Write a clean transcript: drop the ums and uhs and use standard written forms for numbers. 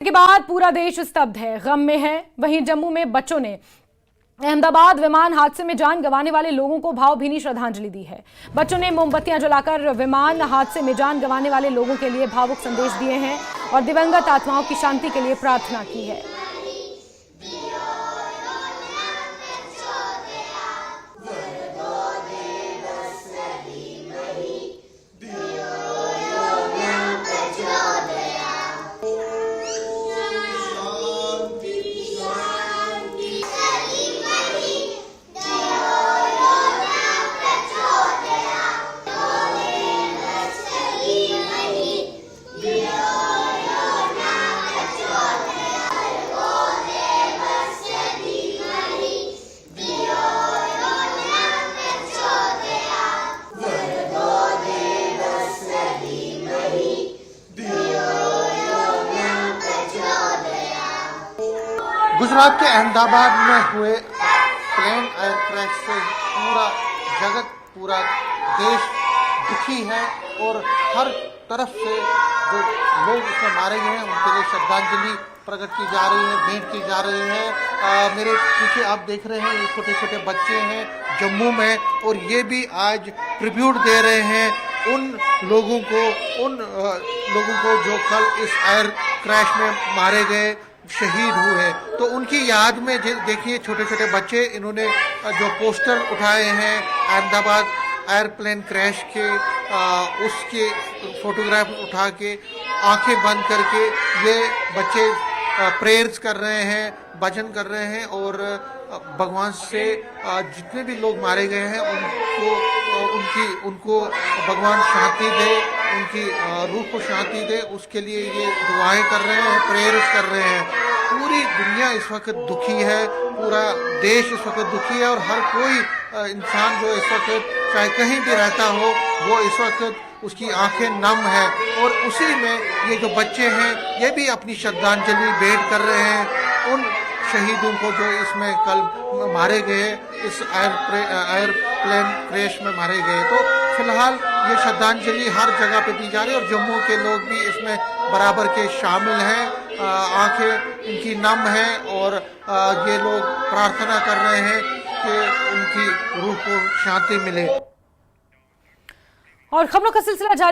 के बाद पूरा देश स्तब्ध है, गम में है। वहीं जम्मू में बच्चों ने अहमदाबाद विमान हादसे में जान गंवाने वाले लोगों को भावभीनी श्रद्धांजलि दी है। बच्चों ने मोमबत्तियां जलाकर विमान हादसे में जान गंवाने वाले लोगों के लिए भावुक संदेश दिए हैं और दिवंगत आत्माओं की शांति के लिए प्रार्थना की है। गुजरात के अहमदाबाद में हुए प्लेन एयर क्रैश से पूरा जगत, पूरा देश दुखी है और हर तरफ से जो लोग इसमें मारे गए हैं उनके लिए श्रद्धांजलि प्रकट की जा रही है, भेंट की जा रही है। मेरे पीछे आप देख रहे हैं ये छोटे छोटे बच्चे हैं जम्मू में, और ये भी आज ट्रिब्यूट दे रहे हैं उन लोगों को जो कल इस एयर क्रैश में मारे गए, शहीद हुए। तो उनकी याद में देखिए छोटे छोटे बच्चे, इन्होंने जो पोस्टर उठाए हैं अहमदाबाद एयरप्लेन क्रैश के, उसके फोटोग्राफ उठा के आंखें बंद करके ये बच्चे प्रेयर्स कर रहे हैं, भजन कर रहे हैं और भगवान से जितने भी लोग मारे गए हैं उनको भगवान शांति दे, उनकी रूह को शांति दे, उसके लिए ये दुआएं कर रहे हैं, प्रेयर्स कर रहे हैं। पूरी दुनिया इस वक्त दुखी है, पूरा देश इस वक्त दुखी है और हर कोई इंसान जो इस वक्त चाहे कहीं भी रहता हो वो इस वक्त उसकी आंखें नम है। और उसी में ये जो बच्चे हैं ये भी अपनी श्रद्धांजलि भेंट कर रहे हैं उन शहीदों को जो इसमें कल मारे गए, इस एयरप्लेन क्रैश में मारे गए। तो फिलहाल ये श्रद्धांजलि हर जगह पे दी जा रही है और जम्मू के लोग भी इसमें बराबर के शामिल हैं। आंखें इनकी नम हैं और ये लोग प्रार्थना कर रहे हैं कि उनकी रूह को शांति मिले। और खबरों का सिलसिला जारी